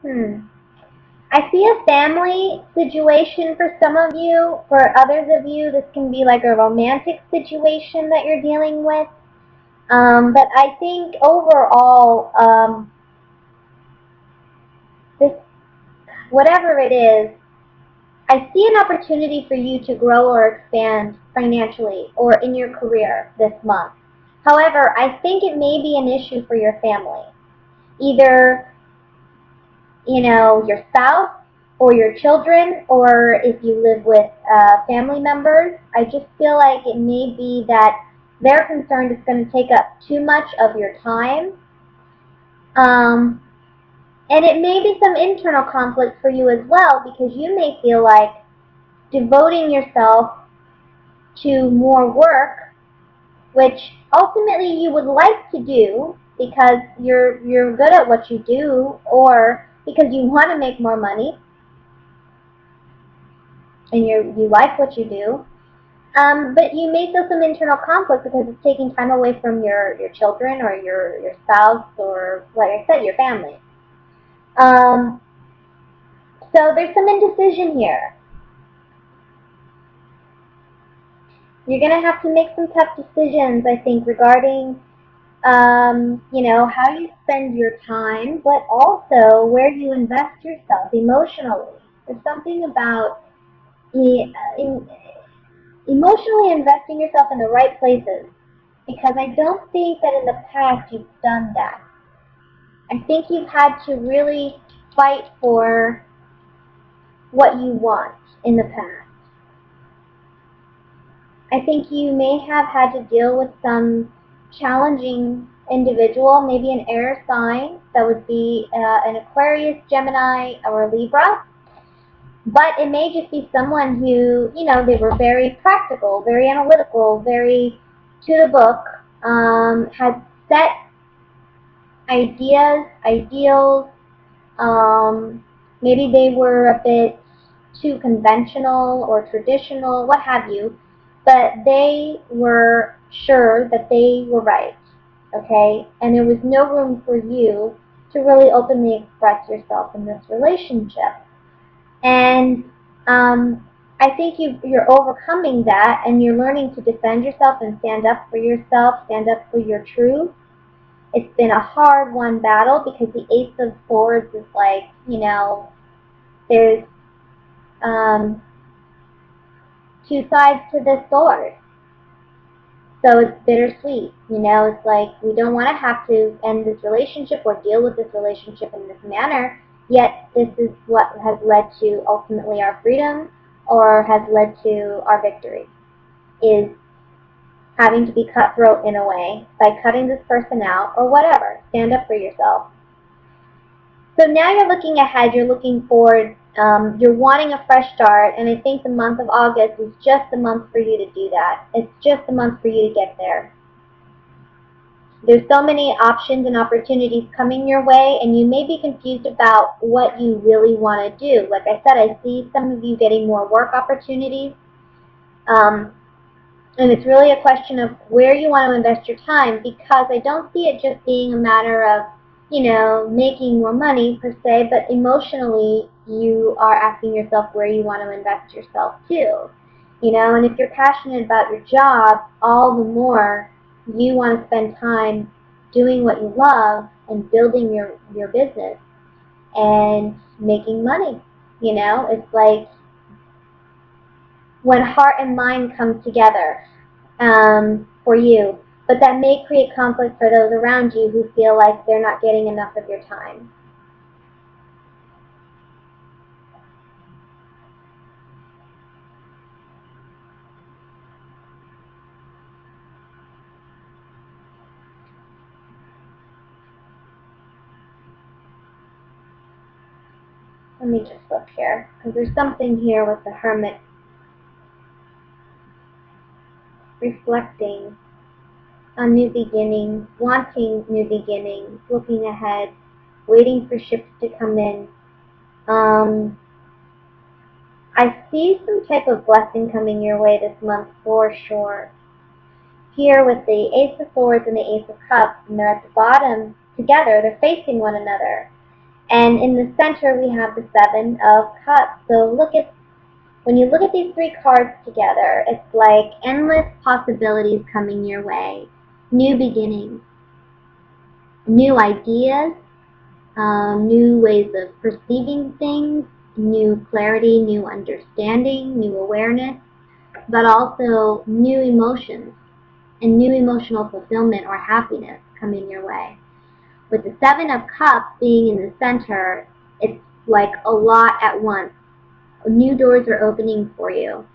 I see a family situation for some of you. For others of you, this can be like a romantic situation that you're dealing with. But I think overall, this, whatever it is, I see an opportunity for you to grow or expand financially or in your career this month. However, I think it may be an issue for your family. Either, your spouse or your children, or if you live with family members. I just feel like it may be that they're concerned it's going to take up too much of your time. Um, and it may be some internal conflict for you as well, because you may feel like devoting yourself to more work, which ultimately you would like to do because you're good at what you do, or because you want to make more money and you like what you do. But you may feel some internal conflict because it's taking time away from your children or your spouse, or, like I said, your family. So there's some indecision here. You're going to have to make some tough decisions, I think, regarding how you spend your time, but also where you invest yourself emotionally. There's something about emotionally investing yourself in the right places, because I don't think that in the past you've done that. I think you've had to really fight for what you want in the past. I think you may have had to deal with some challenging individual, maybe an air sign, that would be an Aquarius, Gemini, or Libra. But it may just be someone who, they were very practical, very analytical, very to the book, had set ideas, ideals. Maybe they were a bit too conventional or traditional, what have you, but they were sure that they were right, okay? And there was no room for you to really openly express yourself in this relationship. And I think you're overcoming that, and you're learning to defend yourself and stand up for yourself, stand up for your truth. It's been a hard-won battle, because the Ace of Swords is like, there's two sides to this sword. So it's bittersweet, it's like we don't want to have to end this relationship or deal with this relationship in this manner, yet this is what has led to ultimately our freedom, or has led to our victory, is having to be cutthroat in a way by cutting this person out or whatever. Stand up for yourself. So now you're looking ahead, you're looking forward, you're wanting a fresh start, and I think the month of August is just the month for you to do that. It's just the month for you to get there. There's so many options and opportunities coming your way, and you may be confused about what you really want to do. Like I said, I see some of you getting more work opportunities, and it's really a question of where you want to invest your time, because I don't see it just being a matter of making more money per se, but emotionally you are asking yourself where you want to invest yourself too. And if you're passionate about your job, all the more you want to spend time doing what you love and building your business and making money. It's like when heart and mind come together for you. But that may create conflict for those around you who feel like they're not getting enough of your time. Let me just look here, because there's something here with the Hermit reflecting on new beginnings, wanting new beginnings, looking ahead, waiting for ships to come in. I see some type of blessing coming your way this month for sure. Here with the Ace of Swords and the Ace of Cups, and they're at the bottom together, they're facing one another. And in the center, we have the Seven of Cups. So when you look at these three cards together, it's like endless possibilities coming your way, new beginnings, new ideas, new ways of perceiving things, new clarity, new understanding, new awareness, but also new emotions and new emotional fulfillment or happiness coming your way. With the Seven of Cups being in the center, it's like a lot at once. New doors are opening for you.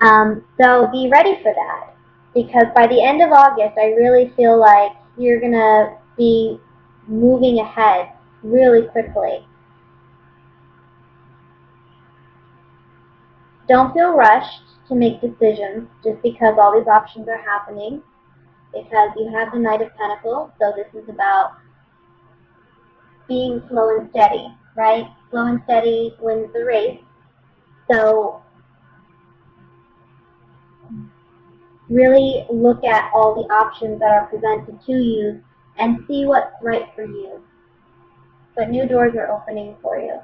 So be ready for that, because by the end of August, I really feel like you're going to be moving ahead really quickly. Don't feel rushed to make decisions just because all these options are happening, because you have the Knight of Pentacles, so this is about being slow and steady, right? Slow and steady wins the race. So really look at all the options that are presented to you and see what's right for you. But new doors are opening for you.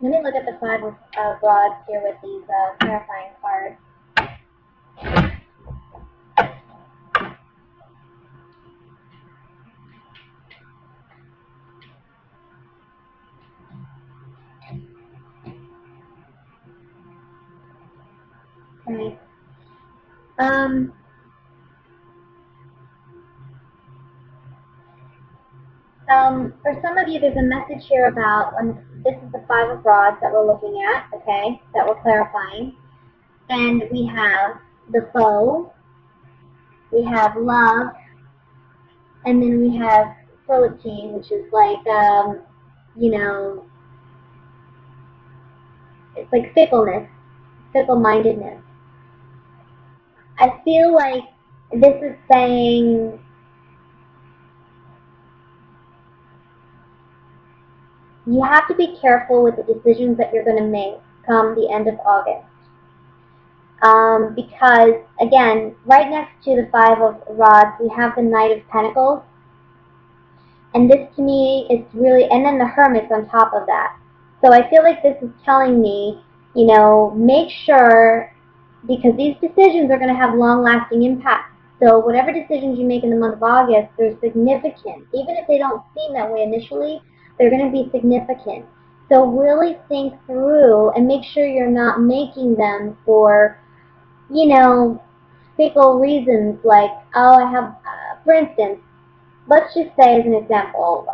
Let me look at the Five of Rods here with these clarifying cards. Okay. For some of you, there's a message here about, this is the Five of Rods that we're looking at, okay, that we're clarifying. And we have the foe, we have love, and then we have solitude, which is like, you know, it's like fickleness, fickle-mindedness. I feel like this is saying you have to be careful with the decisions that you're going to make come the end of August. Because, again, right next to the Five of Rods, we have the Knight of Pentacles. And this, to me, is really, and then the Hermit on top of that. So I feel like this is telling me, you know, make sure, because these decisions are going to have long-lasting impact. So whatever decisions you make in the month of August, they're significant. Even if they don't seem that way initially, they're going to be significant. So really think through and make sure you're not making them for, you know, fickle reasons like, oh, I have, for instance, let's just say as an example,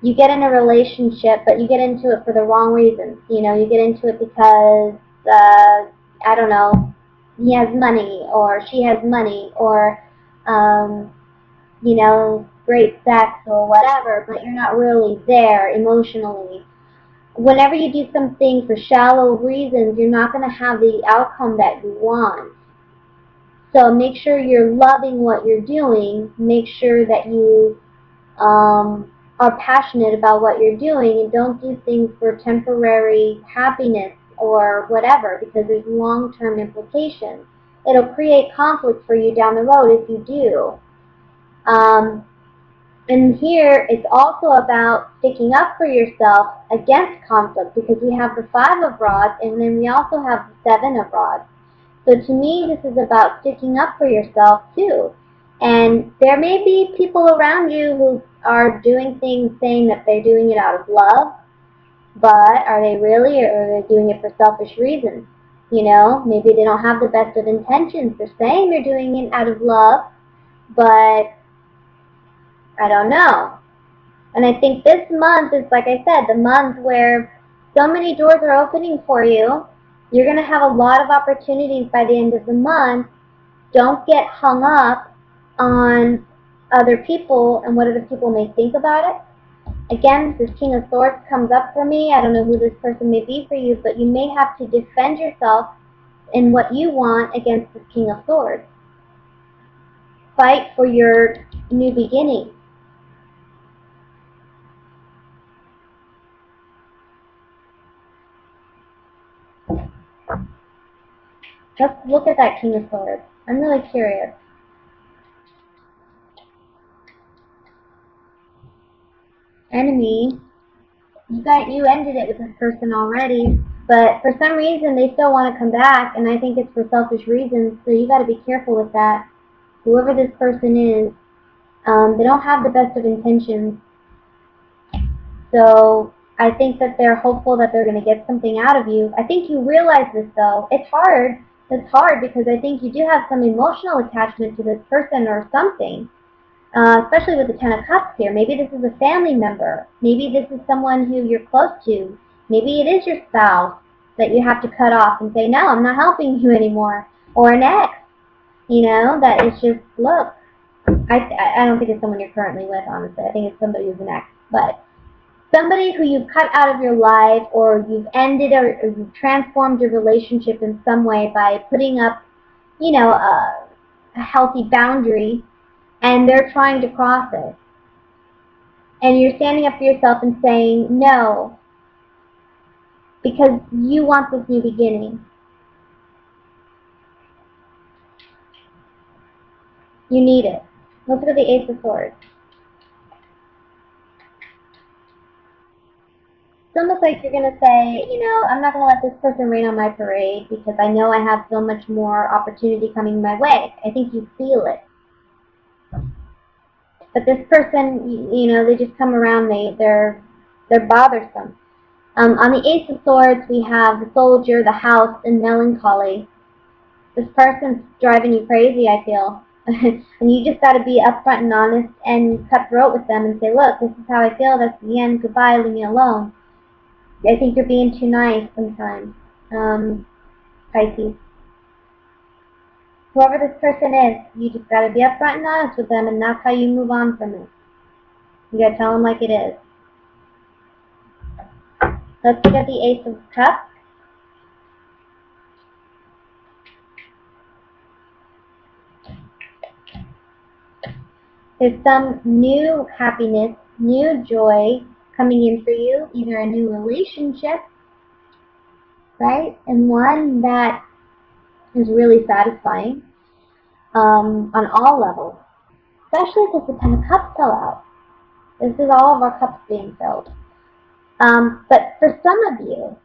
you get in a relationship, but you get into it for the wrong reasons. You know, you get into it because, I don't know, he has money or she has money or, you know, great sex or whatever, but you're not really there emotionally. Whenever you do something for shallow reasons, you're not going to have the outcome that you want. So make sure you're loving what you're doing. Make sure that you are passionate about what you're doing, and don't do things for temporary happiness or whatever, because there's long-term implications. It'll create conflict for you down the road if you do. And here, it's also about sticking up for yourself against conflict, because we have the Five of Rods, and then we also have the Seven of Rods. So to me, this is about sticking up for yourself, too. And there may be people around you who are doing things saying that they're doing it out of love, but are they really, or are they doing it for selfish reasons? You know, maybe they don't have the best of intentions. They're saying they're doing it out of love, but I don't know. And I think this month is, like I said, the month where so many doors are opening for you. You're going to have a lot of opportunities by the end of the month. Don't get hung up on other people and what other people may think about it. Again, this King of Swords comes up for me. I don't know who this person may be for you, but you may have to defend yourself in what you want against this King of Swords. Fight for your new beginning. Let's look at that King of Swords. I'm really curious. Enemy. You ended it with this person already, but for some reason they still want to come back, and I think it's for selfish reasons, so you got to be careful with that. Whoever this person is, they don't have the best of intentions. So I think that they're hopeful that they're going to get something out of you. I think you realize this, though. It's hard. It's hard because I think you do have some emotional attachment to this person or something, especially with the Ten of Cups here. Maybe this is a family member. Maybe this is someone who you're close to. Maybe it is your spouse that you have to cut off and say, no, I'm not helping you anymore. Or an ex, that is just, look. I don't think it's someone you're currently with, honestly. I think it's somebody who's an ex. But somebody who you've cut out of your life, or you've ended, or you've transformed your relationship in some way by putting up, a healthy boundary, and they're trying to cross it. And you're standing up for yourself and saying no, because you want this new beginning. You need it. Let's look at the Ace of Swords. It's almost like you're going to say, I'm not going to let this person rain on my parade because I know I have so much more opportunity coming my way. I think you feel it. But this person, they just come around, they're bothersome. On the Ace of Swords, we have the Soldier, the House, and Melancholy. This person's driving you crazy, I feel. And you just got to be upfront and honest and cutthroat with them and say, look, this is how I feel, that's the end, goodbye, leave me alone. I think you're being too nice sometimes, Pisces. Whoever this person is, you just got to be upfront and honest with them, and that's how you move on from it. You got to tell them like it is. Let's look at the Ace of Cups. There's some new happiness, new joy coming in for you, either a new relationship, right? And one that is really satisfying on all levels, especially because the Ten of Cups fell out. This is all of our cups being filled. But for some of you,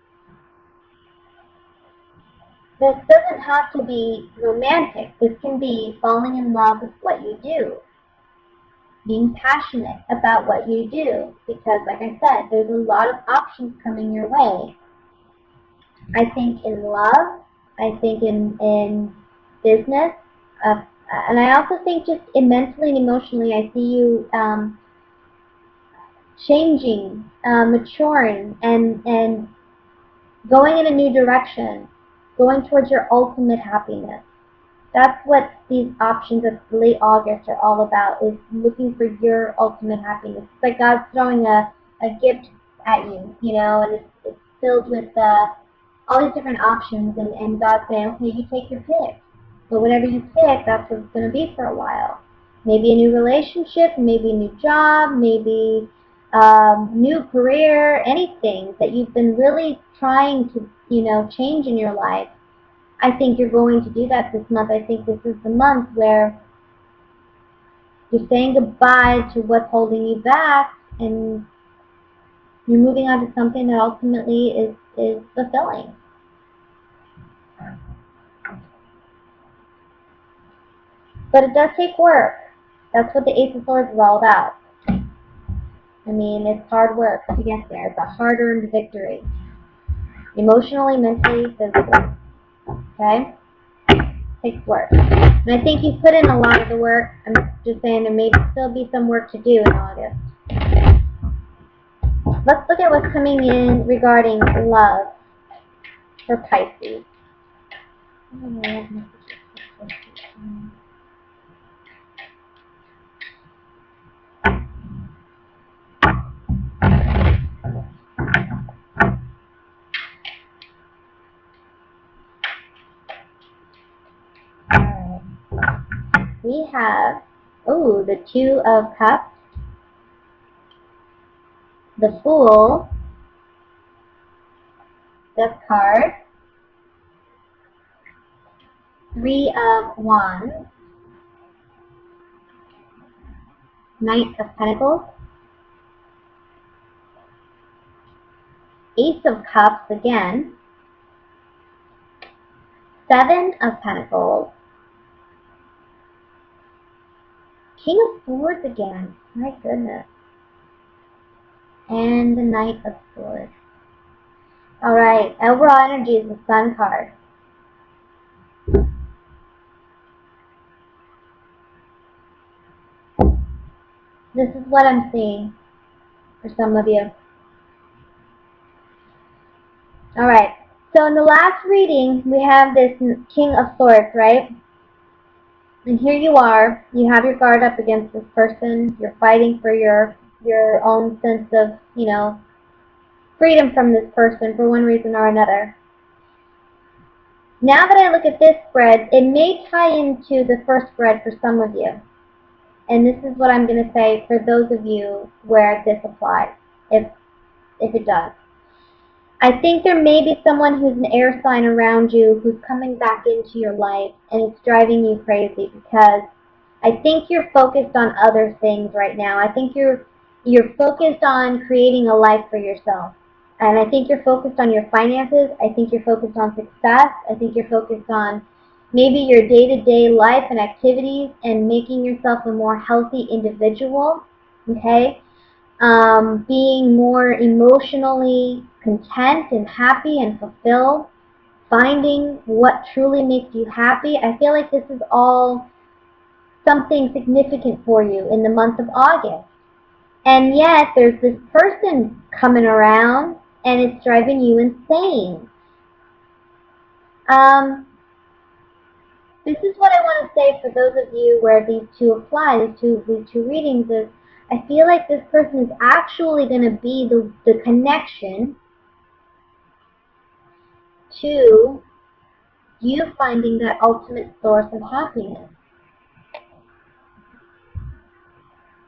this doesn't have to be romantic. This can be falling in love with what you do, being passionate about what you do, because like I said, there's a lot of options coming your way. I think in love, I think in business, and I also think just mentally and emotionally, I see you changing, maturing, and going in a new direction, going towards your ultimate happiness. That's what these options of late August are all about, is looking for your ultimate happiness. It's like God's throwing a gift at you, and it's filled with all these different options, and God's saying, okay, you take your pick. But whatever you pick, that's what it's going to be for a while. Maybe a new relationship, maybe a new job, maybe new career, anything that you've been really trying to, change in your life. I think you're going to do that this month. I think this is the month where you're saying goodbye to what's holding you back, and you're moving on to something that ultimately is fulfilling. But it does take work. That's what the Ace of Swords is all about. I mean, it's hard work to get there. It's a hard-earned victory. Emotionally, mentally, physically. Okay? It takes work. And I think you've put in a lot of the work. I'm just saying there may still be some work to do in August. Let's look at what's coming in regarding love for Pisces. We have, the Two of Cups, the Fool, Death card, Three of Wands, Knight of Pentacles, Ace of Cups again, Seven of Pentacles, King of Swords again, my goodness, and the Knight of Swords. Alright, overall energy is the Sun card. This is what I'm seeing for some of you. Alright, so in the last reading, we have this King of Swords, right? And here you are, you have your guard up against this person, you're fighting for your own sense of, freedom from this person for one reason or another. Now that I look at this spread, it may tie into the first spread for some of you. And this is what I'm going to say for those of you where this applies, if it does. I think there may be someone who's an air sign around you who's coming back into your life, and it's driving you crazy because I think you're focused on other things right now. I think you're focused on creating a life for yourself. And I think you're focused on your finances. I think you're focused on success. I think you're focused on maybe your day-to-day life and activities and making yourself a more healthy individual, okay? Being more emotionally content and happy and fulfilled, finding what truly makes you happy. I feel like this is all something significant for you in the month of August. And yet there's this person coming around and it's driving you insane. This is what I want to say for those of you where these two apply, these two readings is, I feel like this person is actually going to be the connection to you finding that ultimate source of happiness.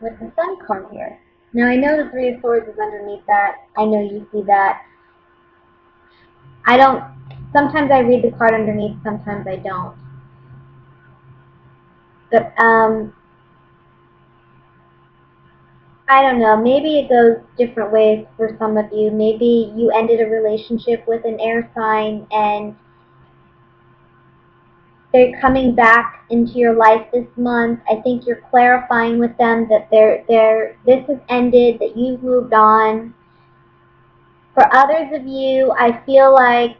With the Sun card here. Now I know the Three of Swords is underneath that. I know you see that. Sometimes I read the card underneath, sometimes I don't. But, I don't know, maybe it goes different ways for some of you. Maybe you ended a relationship with an air sign and they're coming back into your life this month. I think you're clarifying with them that this has ended, that you've moved on. For others of you, I feel like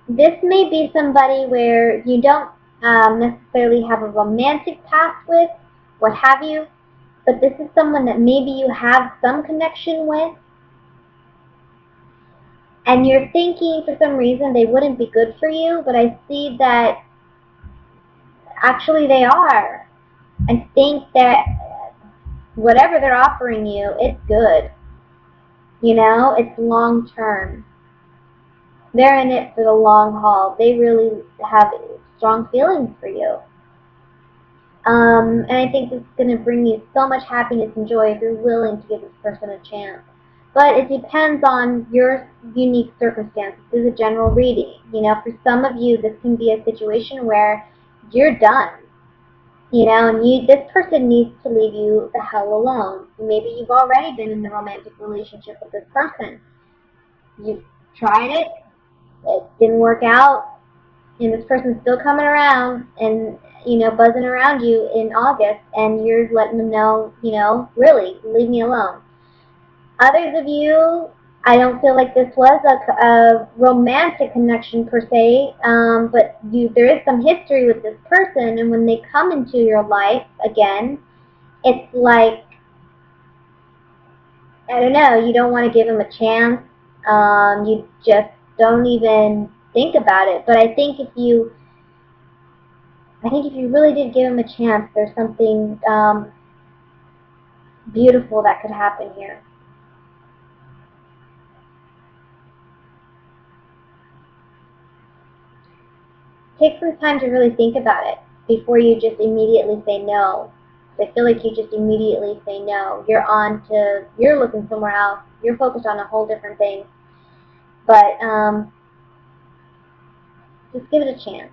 this may be somebody where you don't necessarily have a romantic past with, what have you, but this is someone that maybe you have some connection with, and you're thinking for some reason they wouldn't be good for you, but I see that actually they are. I think that whatever they're offering you, it's good. It's long term. They're in it for the long haul. They really have strong feelings for you. And I think this is going to bring you so much happiness and joy if you're willing to give this person a chance. But it depends on your unique circumstances. This is a general reading. For some of you, this can be a situation where you're done. And this person needs to leave you the hell alone. Maybe you've already been in a romantic relationship with this person. You've tried it. It didn't work out, and this person's still coming around and, buzzing around you in August, and you're letting them know, really, leave me alone. Others of you, I don't feel like this was a romantic connection per se, but there is some history with this person, and when they come into your life again, it's like, I don't know, you don't want to give them a chance. You just don't even think about it. But I think if you really did give them a chance, there's something beautiful that could happen here. Take some time to really think about it before you just immediately say no. I feel like you just immediately say no. You're looking somewhere else. You're focused on a whole different thing. But just give it a chance.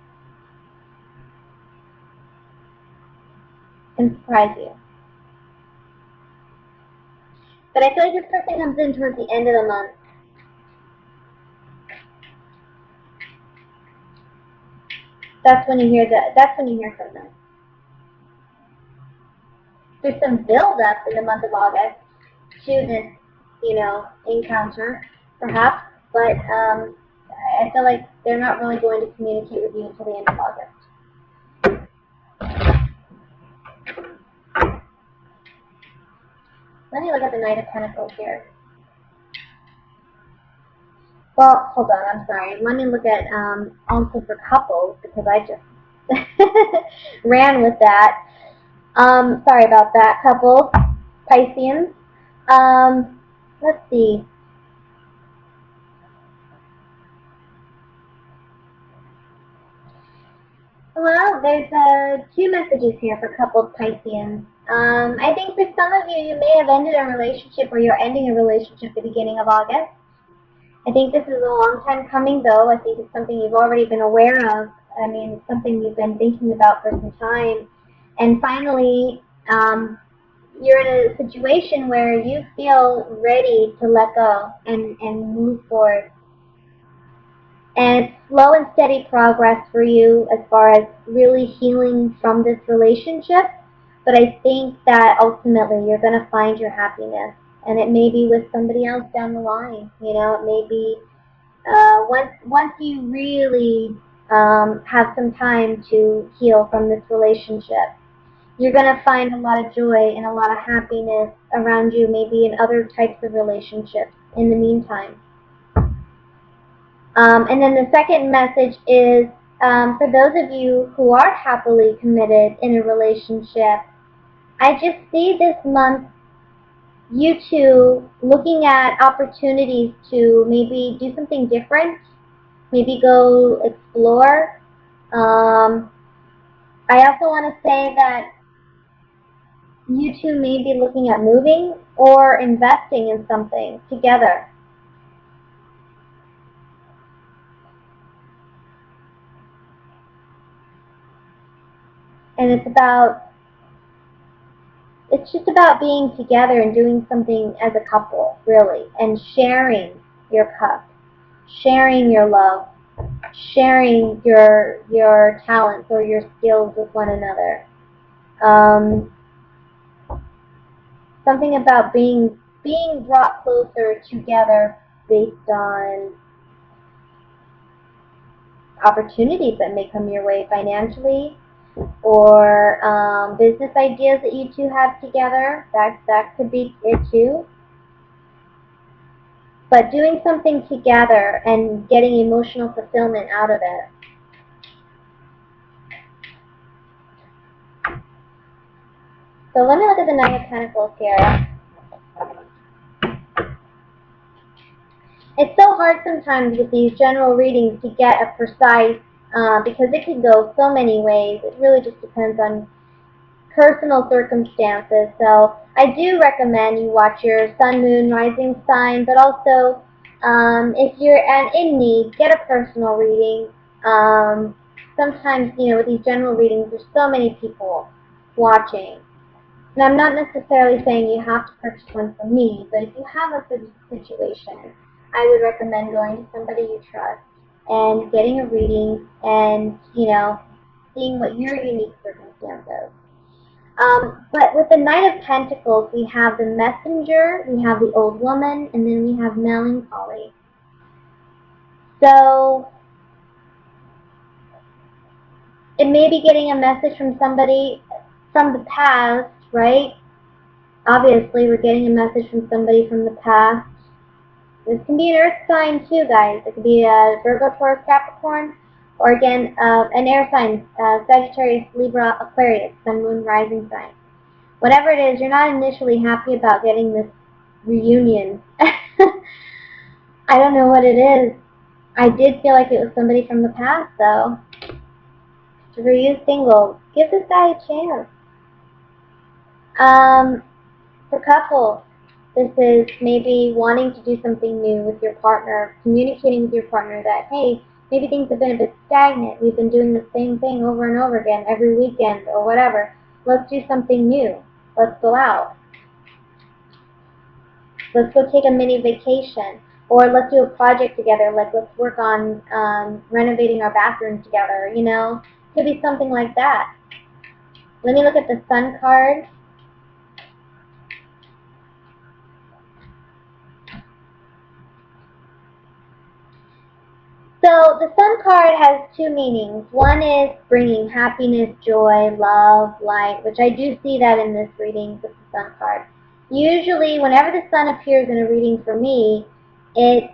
can surprise you. But I feel like this person comes in towards the end of the month. That's when you hear that. That's when you hear from them. There's some build up in the month of August to this, encounter, perhaps. But I feel like they're not really going to communicate with you until the end of August. Let me look at the Knight of Pentacles here. Well, hold on, I'm sorry. Let me look at also for couples, because I just ran with that. Sorry about that, couples, Pisceans. Let's see. Well, there's two messages here for couples Pisceans. I think for some of you, you may have ended a relationship or you're ending a relationship at the beginning of August. I think this is a long time coming, though. I think it's something you've already been aware of. I mean, it's something you've been thinking about for some time. And finally, you're in a situation where you feel ready to let go and move forward. And it's slow and steady progress for you as far as really healing from this relationship. But I think that ultimately you're going to find your happiness. And it may be with somebody else down the line. It may be once you really have some time to heal from this relationship. You're going to find a lot of joy and a lot of happiness around you, maybe in other types of relationships in the meantime. And then the second message is for those of you who are happily committed in a relationship, I just see this month you two looking at opportunities to maybe do something different, maybe go explore. I also want to say that you two may be looking at moving or investing in something together. And it's just about being together and doing something as a couple, really, and sharing your cup, sharing your love, sharing your talents or your skills with one another. Something about being brought closer together based on opportunities that may come your way financially, or business ideas that you two have together. That could be it too. But doing something together and getting emotional fulfillment out of it. So let me look at the Knight of Pentacles here. It's so hard sometimes with these general readings to get a precise, because it can go so many ways. It really just depends on personal circumstances. So I do recommend you watch your sun, moon, rising sign, but also if you're in need, get a personal reading. Sometimes, with these general readings, there's so many people watching. And I'm not necessarily saying you have to purchase one from me, but if you have a situation, I would recommend going to somebody you trust and getting a reading and, seeing what your unique circumstances. But with the Knight of Pentacles, we have the Messenger, we have the Old Woman, and then we have Melancholy. So it may be getting a message from somebody from the past, right? Obviously, we're getting a message from somebody from the past. This can be an earth sign too, guys. It could be a Virgo, Taurus, Capricorn, or again, an air sign, Sagittarius, Libra, Aquarius, sun, moon, rising sign. Whatever it is, you're not initially happy about getting this reunion. I don't know what it is. I did feel like it was somebody from the past, though. So for you singles, give this guy a chance. For couples, this is maybe wanting to do something new with your partner, communicating with your partner that, hey, maybe things have been a bit stagnant. We've been doing the same thing over and over again every weekend or whatever. Let's do something new. Let's go out. Let's go take a mini vacation. Or let's do a project together, like let's work on renovating our bathroom together, you know? Could be something like that. Let me look at the Sun card. So the Sun card has two meanings. One is bringing happiness, joy, love, light, which I do see that in this reading with the Sun card. Usually, whenever the Sun appears in a reading for me, it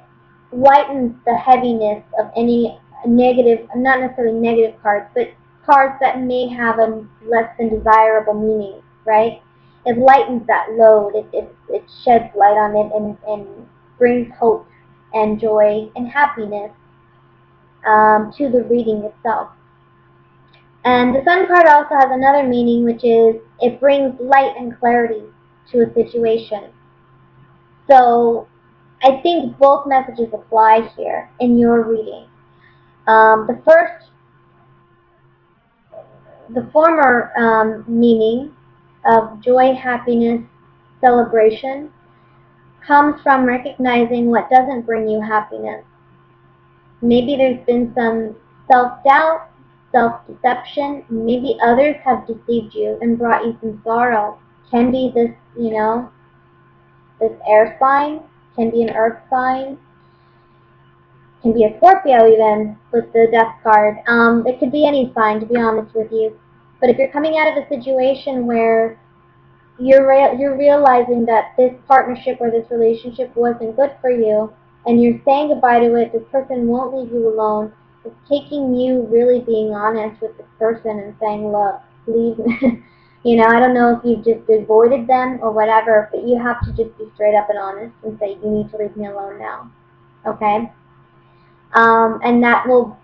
lightens the heaviness of any negative, not necessarily negative cards, but cards that may have a less than desirable meaning, right? It lightens that load. It sheds light on it and brings hope and joy and happiness to the reading itself. And the Sun card also has another meaning, which is it brings light and clarity to a situation. So I think both messages apply here in your reading. The former meaning of joy, happiness, celebration comes from recognizing what doesn't bring you happiness. Maybe there's been some self-doubt, self-deception. Maybe others have deceived you and brought you some sorrow. Can be this, this air sign, can be an earth sign, can be a Scorpio even with the death card. It could be any sign, to be honest with you. But if you're coming out of a situation where you're realizing that this partnership or this relationship wasn't good for you, and you're saying goodbye to it, this person won't leave you alone. It's taking you really being honest with this person and saying, look, leave me. I don't know if you've just avoided them or whatever, but you have to just be straight up and honest and say, you need to leave me alone now. Okay? And that will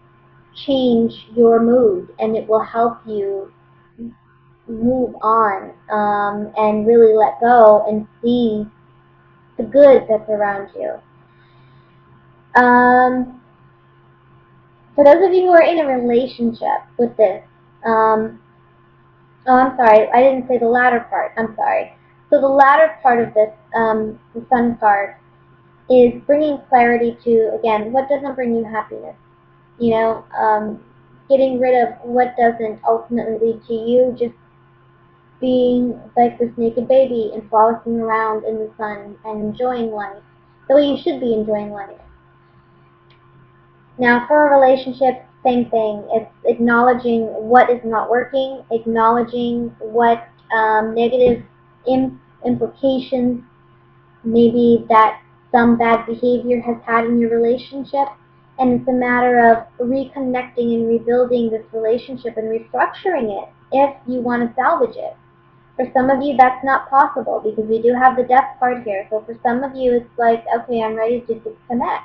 change your mood, and it will help you move on and really let go and see the good that's around you. For those of you who are in a relationship with this, oh, I'm sorry, I didn't say the latter part. I'm sorry. So the latter part of this, the Sun card, is bringing clarity to, again, what doesn't bring you happiness. Getting rid of what doesn't ultimately lead to you just being like this naked baby and frolicking around in the sun and enjoying life the way you should be enjoying life. Now, for a relationship, same thing. It's acknowledging what is not working, acknowledging what negative implications maybe that some bad behavior has had in your relationship, and it's a matter of reconnecting and rebuilding this relationship and restructuring it if you want to salvage it. For some of you, that's not possible because we do have the death card here. So for some of you, it's like, okay, I'm ready to disconnect.